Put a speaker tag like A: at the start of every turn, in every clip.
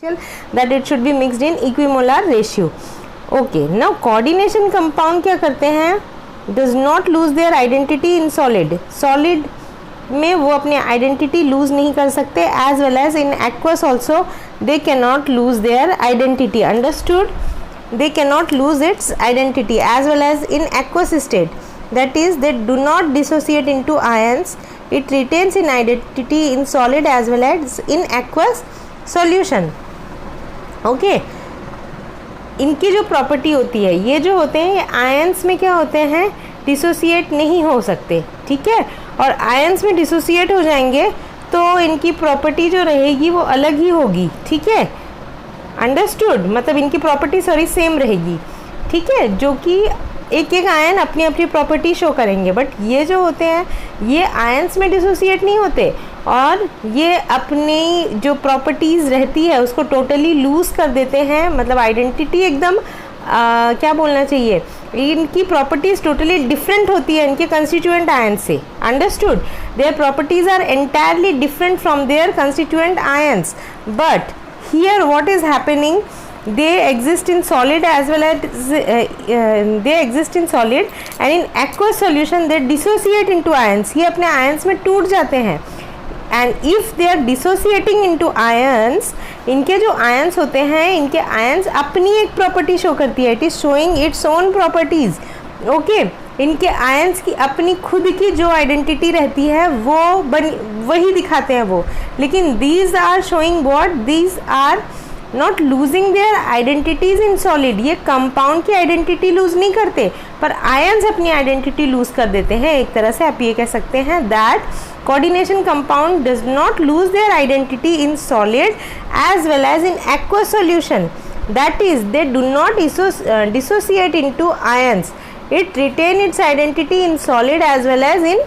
A: that it should be mixed in equimolar ratio. Okay, now coordination compound क्या करते हैं, does not lose their identity in solid. Solid में वो अपनी identity lose नहीं कर सकते, as well as in aqueous also they can not lose their identity. Understood? They can not lose its identity as well as in aqueous state, that is they do not dissociate into ions. It retains in identity in solid as well as in aqueous solution. Okay, इनकी जो property होती है, ये जो होते हैं ये ions में क्या होते हैं, डिसोसिएट नहीं हो सकते. ठीक है, और आयंस में डिसोसिएट हो जाएंगे तो इनकी प्रॉपर्टी जो रहेगी वो अलग ही होगी. ठीक है, अंडरस्टूड? मतलब इनकी प्रॉपर्टी सेम रहेगी. ठीक है, जो कि एक एक आयन अपनी अपनी प्रॉपर्टी शो करेंगे. बट ये जो होते हैं ये आयंस में डिसोसिएट नहीं होते और ये अपनी जो प्रॉपर्टीज़ रहती है उसको टोटली लूज़ कर देते हैं. मतलब आइडेंटिटी एकदम क्या बोलना चाहिए, इनकी प्रॉपर्टीज़ टोटली डिफरेंट होती है इनके कंस्टिट्यूएंट आयन से. Understood? Their properties are entirely different from their constituent ions. But here what is happening, they exist in solid as well as they exist in solid and in aqueous solution they dissociate into ions. ये अपने ions में टूट जाते हैं. and if they are dissociating into ions, इनके जो ions होते हैं इनके ions अपनी एक property show करती है. it is showing its own properties. okay, इनके ions की अपनी खुद की जो आइडेंटिटी रहती है वो वही दिखाते हैं वो. लेकिन these are showing what, these are not losing their identities in solid. ये कंपाउंड की आइडेंटिटी लूज़ नहीं करते पर आयंस अपनी आइडेंटिटी लूज़ कर देते हैं. एक तरह से आप ये कह सकते हैं that coordination compound does not lose their identity in solid as well as in aqueous solution. That is they do not dissociate into ions. It retain its identity in solid as well as in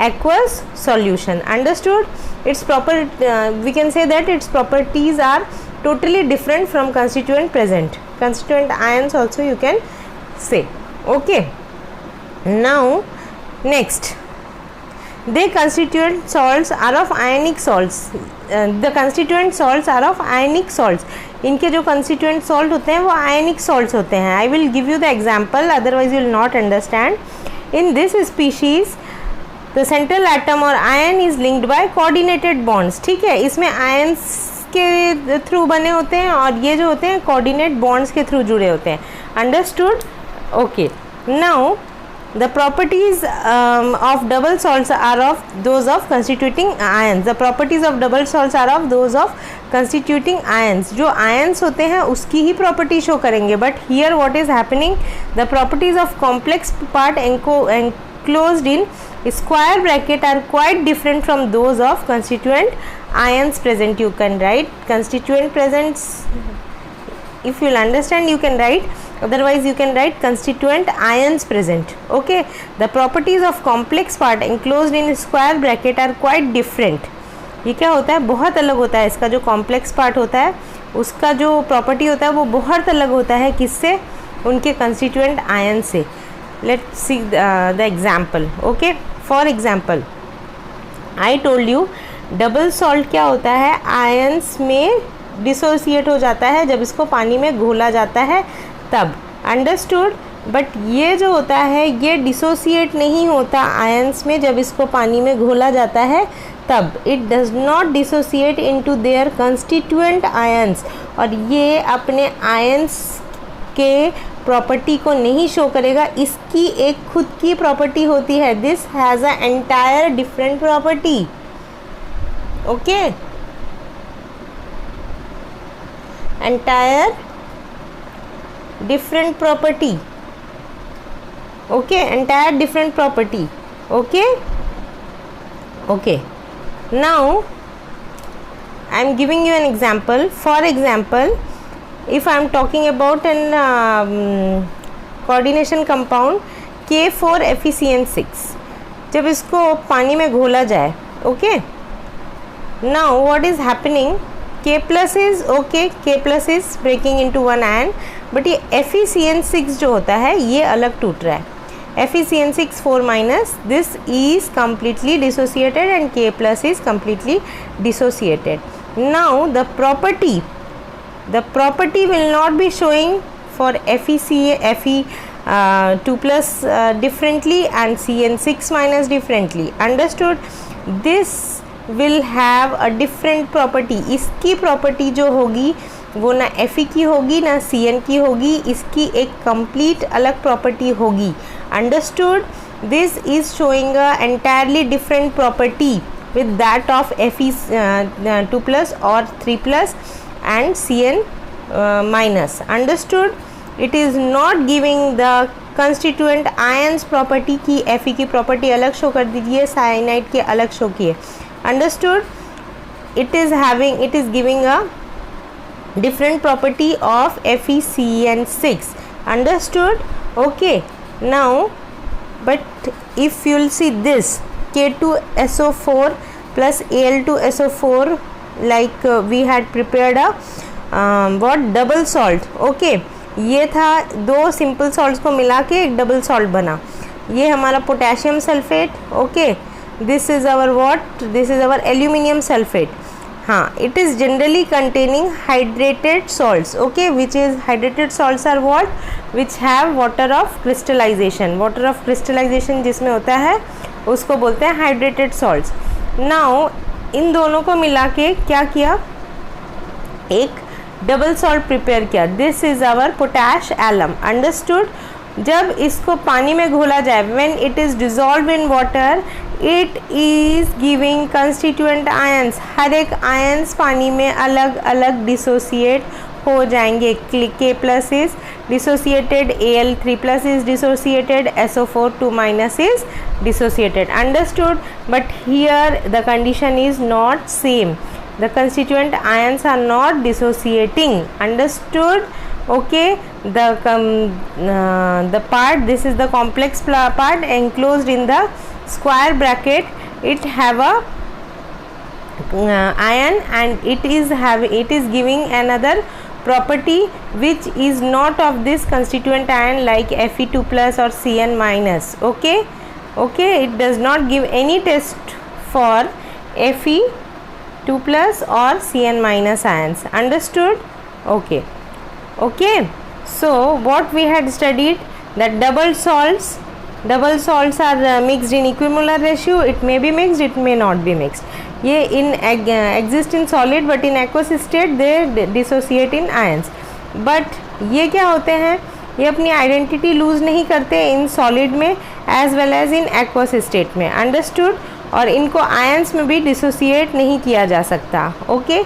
A: aqueous solution. Understood? Its we can say that its properties are totally different from constituent present. Constituent ions also you can say. Okay, now next, the constituent salts are of ionic salts. The constituent salts are of ionic salts. इनके जो constituent salt होते हैं वो ionic salts होते हैं. I will give you the example, otherwise you will not understand. In this species the central atom और ion is linked by coordinated bonds. ठीक है, इसमें ions के थ्रू बने होते हैं और ये जो होते हैं coordinate bonds के थ्रू जुड़े होते हैं. Understood? Okay. Now the properties of double salts are of those of constituting ions. The properties of double salts are of those of constituting ions. जो ions होते हैं उसकी ही property show करेंगे. But here what is happening? The properties of complex part enclosed in square bracket are quite different from those of constituent ions present. You can write constituent presents. If you will understand you can write, otherwise you can write constituent ions present. Okay, the properties of complex part enclosed in square bracket are quite different. ये क्या होता है, बहुत अलग होता है. इसका जो कॉम्प्लेक्स पार्ट होता है उसका जो प्रॉपर्टी होता है वो बहुत अलग होता है. किससे? उनके कंस्टिट्यूएंट आयन से. Let's see the example. Okay, for example I told you double salt क्या होता है, आयंस में डिसोसिएट हो जाता है जब इसको पानी में घोला जाता है तब. अंडरस्टूड? बट ये जो होता है ये डिसोसिएट नहीं होता आयंस में जब इसको पानी में घोला जाता है तब. It does not dissociate into their constituent ions. और ये अपने आयंस के प्रॉपर्टी को नहीं शो करेगा, इसकी एक खुद की प्रॉपर्टी होती है. This has a entire different property. Okay, entire different property. Okay, entire different property. Okay, okay. Now I am giving you an example. For example, if I am talking about an coordination compound K4FeCN6, जब इसको पानी में घोला जाए. Okay, now what is happening, K plus is okay, K plus is breaking into one ion, but ये FeCN6 जो होता है ये अलग टूट रहा है. FeCN6 4 minus, this is completely dissociated and K plus is completely dissociated. Now the property the property will not be showing for Fe2 plus differently and Cn6 minus differently. Understood? This will have a different property. इसकी property जो होगी वो ना Fe की होगी ना Cn की होगी, इसकी एक complete अलग property होगी. Understood? This is showing a entirely different property with that of Fe2 plus or 3 plus and Cn minus. Understood? It is not giving the constituent ions property की Fe की property अलग show कर दीजिए, cyanide के अलग show किए. Understood? It is giving a different property of FeCN6. Understood? Okay. Now, but if you'll see this K2SO4 plus Al2SO4, like we had prepared a double salt. Okay, ये था दो simple salts को मिला के एक double salt बना. ये हमारा potassium sulphate. Okay, this is our aluminium sulphate. हाँ, it is generally containing hydrated salts. Okay, which is hydrated salts are what? Which have water of crystallization. Water of crystallization जिसमें होता है उसको बोलते हैं hydrated salts. Now इन दोनों को मिला के क्या किया, एक डबल सॉल्ट प्रिपेयर किया. This is our potash alum. Understood? जब इसको पानी में घोला जाए, when it is dissolve in water, it is giving constituent ions. हर एक आयंस पानी में अलग अलग डिसोसिएट हो जाएंगे. K plus is dissociated, Al3 plus is dissociated, SO4 2 minus is dissociated. Understood? But here the condition is not same. The constituent ions are not dissociating. Understood? Okay, the part, this is the complex part enclosed in the square bracket. It have a ion and it is giving another property which is not of this constituent ion, like Fe2 plus or Cn minus. Okay, it does not give any test for Fe2 plus or Cn minus ions. Understood? Okay. So what we had studied, that double salts are mixed in equimolar ratio. It may be mixed, it may not be mixed. ये exist in solid, but in aqueous state they dissociate in ions. But ये क्या होते हैं, ये अपनी identity lose नहीं करते in solid में as well as in aqueous state में. अंडरस्टूड? और इनको आयंस में भी डिसोसिएट नहीं किया जा सकता. ओके,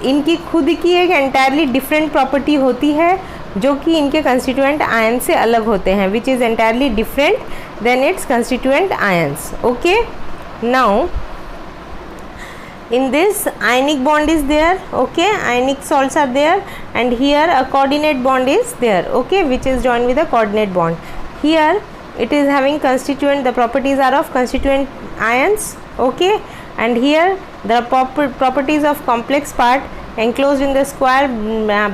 A: इनकी खुद की एक एंटायरली डिफरेंट प्रॉपर्टी होती है जो कि इनके कंस्टिट्यूएंट आयन से अलग होते हैं, which is entirely different than its constituent ions. Okay, now in this ionic bond is there. Okay, ionic salts are there, and here a coordinate bond is there. Okay, which is joined with a coordinate bond. Here it is having constituent, the properties are of constituent ions. Okay, and here the properties of complex part enclosed in the square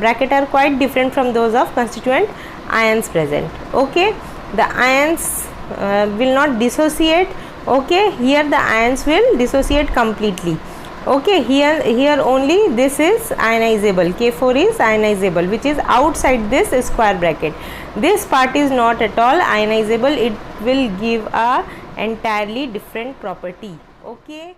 A: bracket are quite different from those of constituent ions present. Okay, the ions will not dissociate. Okay, here the ions will dissociate completely. Okay, here only this is ionizable. K4 is ionizable, which is outside this square bracket. This part is not at all ionizable. It will give a entirely different property. Okay.